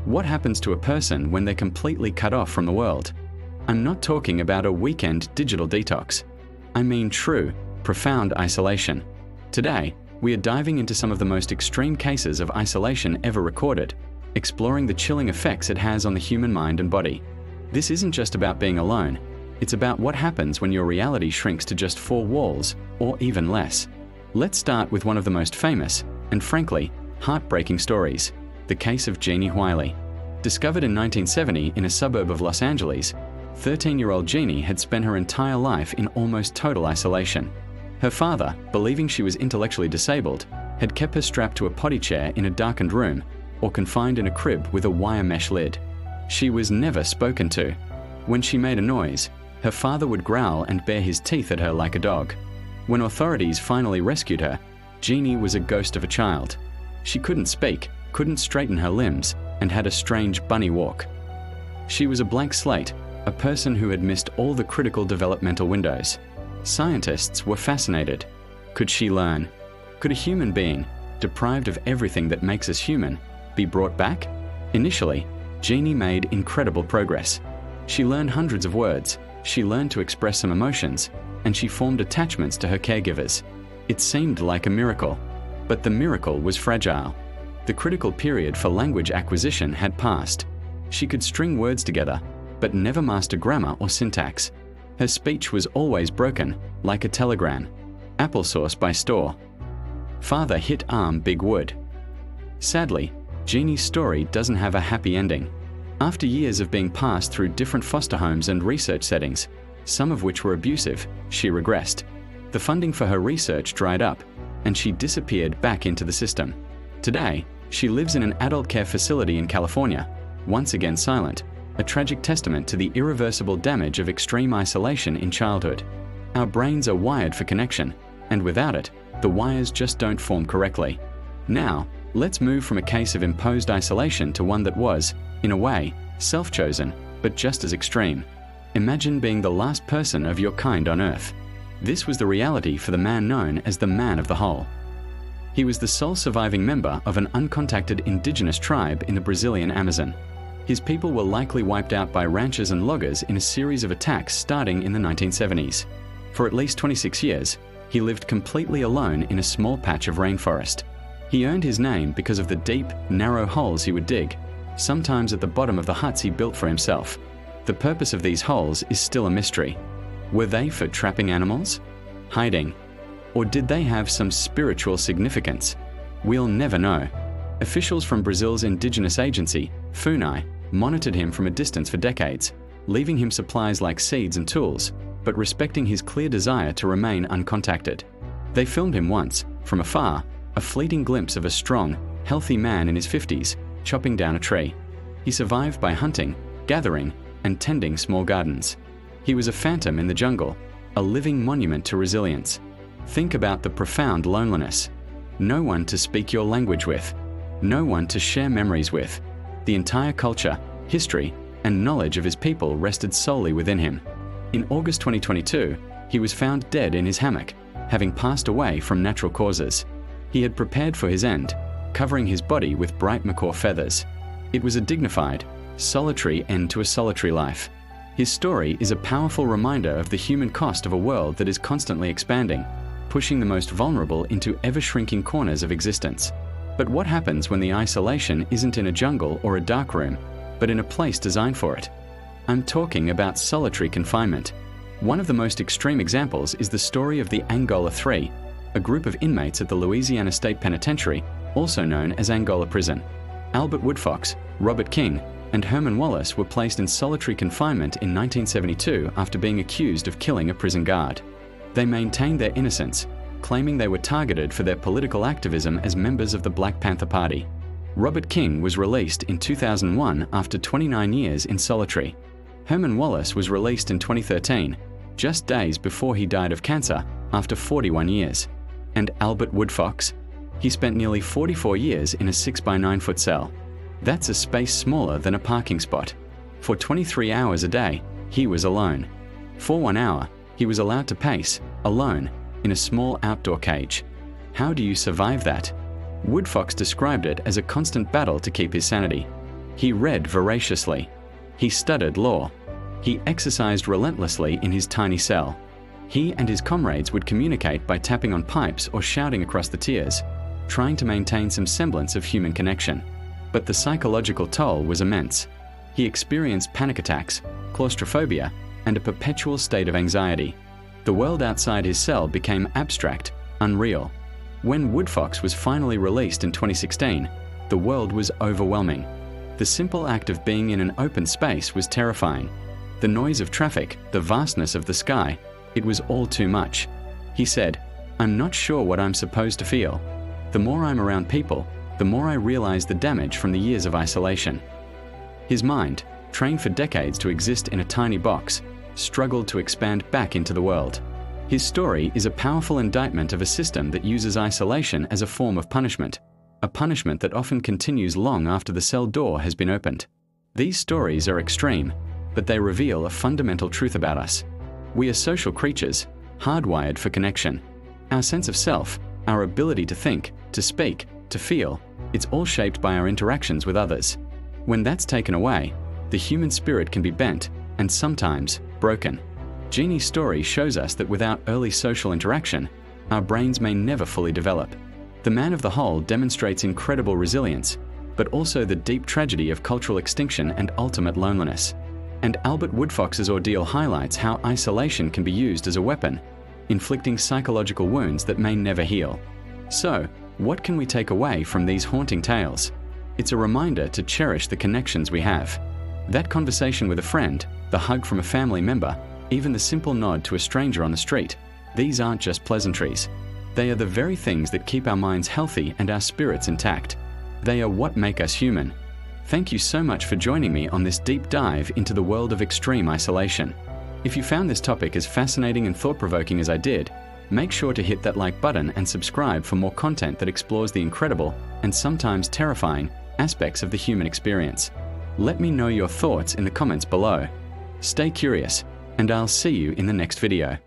What happens to a person when they're completely cut off from the world? I'm not talking about a weekend digital detox. I mean true, profound isolation. Today, we are diving into some of the most extreme cases of isolation ever recorded, exploring the chilling effects it has on the human mind and body. This isn't just about being alone. It's about what happens when your reality shrinks to just four walls, or even less. Let's start with one of the most famous, and frankly, heartbreaking stories, the case of Jeannie Wiley. Discovered in 1970 in a suburb of Los Angeles, 13-year-old Jeannie had spent her entire life in almost total isolation. Her father, believing she was intellectually disabled, had kept her strapped to a potty chair in a darkened room or confined in a crib with a wire mesh lid. She was never spoken to. When she made a noise, her father would growl and bare his teeth at her like a dog. When authorities finally rescued her, Jeannie was a ghost of a child. She couldn't speak, couldn't straighten her limbs, and had a strange bunny walk. She was a blank slate, a person who had missed all the critical developmental windows. Scientists were fascinated. Could she learn? Could a human being, deprived of everything that makes us human, be brought back? Initially, Jeannie made incredible progress. She learned hundreds of words, she learned to express some emotions, and she formed attachments to her caregivers. It seemed like a miracle, but the miracle was fragile. The critical period for language acquisition had passed. She could string words together, but never master grammar or syntax. Her speech was always broken, like a telegram. Applesauce by store. Father hit arm big wood. Sadly, Jeannie's story doesn't have a happy ending. After years of being passed through different foster homes and research settings, some of which were abusive, she regressed. The funding for her research dried up, and she disappeared back into the system. Today, she lives in an adult care facility in California, once again silent, a tragic testament to the irreversible damage of extreme isolation in childhood. Our brains are wired for connection, and without it, the wires just don't form correctly. Now, let's move from a case of imposed isolation to one that was, in a way, self-chosen, but just as extreme. Imagine being the last person of your kind on Earth. This was the reality for the man known as the Man of the Hole. He was the sole surviving member of an uncontacted indigenous tribe in the Brazilian Amazon. His people were likely wiped out by ranchers and loggers in a series of attacks starting in the 1970s. For at least 26 years, he lived completely alone in a small patch of rainforest. He earned his name because of the deep, narrow holes he would dig, sometimes at the bottom of the huts he built for himself. The purpose of these holes is still a mystery. Were they for trapping animals? Hiding? Or did they have some spiritual significance? We'll never know. Officials from Brazil's indigenous agency, FUNAI, monitored him from a distance for decades, leaving him supplies like seeds and tools, but respecting his clear desire to remain uncontacted. They filmed him once, from afar, a fleeting glimpse of a strong, healthy man in his 50s, chopping down a tree. He survived by hunting, gathering, and tending small gardens. He was a phantom in the jungle, a living monument to resilience. Think about the profound loneliness. No one to speak your language with. No one to share memories with. The entire culture, history, and knowledge of his people rested solely within him. In August 2022, he was found dead in his hammock, having passed away from natural causes. He had prepared for his end, covering his body with bright macaw feathers. It was a dignified, solitary end to a solitary life. His story is a powerful reminder of the human cost of a world that is constantly expanding, pushing the most vulnerable into ever-shrinking corners of existence. But what happens when the isolation isn't in a jungle or a dark room, but in a place designed for it? I'm talking about solitary confinement. One of the most extreme examples is the story of the Angola 3, a group of inmates at the Louisiana State Penitentiary, also known as Angola Prison. Albert Woodfox, Robert King, and Herman Wallace were placed in solitary confinement in 1972 after being accused of killing a prison guard. They maintained their innocence, claiming they were targeted for their political activism as members of the Black Panther Party. Robert King was released in 2001 after 29 years in solitary. Herman Wallace was released in 2013, just days before he died of cancer after 41 years. And Albert Woodfox? He spent nearly 44 years in a 6x9 foot cell. That's a space smaller than a parking spot. For 23 hours a day, he was alone. For 1 hour, he was allowed to pace, alone, in a small outdoor cage. How do you survive that? Woodfox described it as a constant battle to keep his sanity. He read voraciously. He studied law. He exercised relentlessly in his tiny cell. He and his comrades would communicate by tapping on pipes or shouting across the tiers, trying to maintain some semblance of human connection. But the psychological toll was immense. He experienced panic attacks, claustrophobia, and a perpetual state of anxiety. The world outside his cell became abstract, unreal. When Woodfox was finally released in 2016, the world was overwhelming. The simple act of being in an open space was terrifying. The noise of traffic, the vastness of the sky, it was all too much. He said, "I'm not sure what I'm supposed to feel. The more I'm around people, the more I realize the damage from the years of isolation." His mind, trained for decades to exist in a tiny box, struggled to expand back into the world. His story is a powerful indictment of a system that uses isolation as a form of punishment, a punishment that often continues long after the cell door has been opened. These stories are extreme, but they reveal a fundamental truth about us. We are social creatures, hardwired for connection. Our sense of self, our ability to think, to speak, to feel, it's all shaped by our interactions with others. When that's taken away, the human spirit can be bent and sometimes broken. Jeannie's story shows us that without early social interaction, our brains may never fully develop. The Man of the Hole demonstrates incredible resilience, but also the deep tragedy of cultural extinction and ultimate loneliness. And Albert Woodfox's ordeal highlights how isolation can be used as a weapon, inflicting psychological wounds that may never heal. So, what can we take away from these haunting tales? It's a reminder to cherish the connections we have. That conversation with a friend, the hug from a family member, even the simple nod to a stranger on the street, these aren't just pleasantries. They are the very things that keep our minds healthy and our spirits intact. They are what make us human. Thank you so much for joining me on this deep dive into the world of extreme isolation. If you found this topic as fascinating and thought-provoking as I did, make sure to hit that like button and subscribe for more content that explores the incredible and sometimes terrifying aspects of the human experience. Let me know your thoughts in the comments below. Stay curious, and I'll see you in the next video.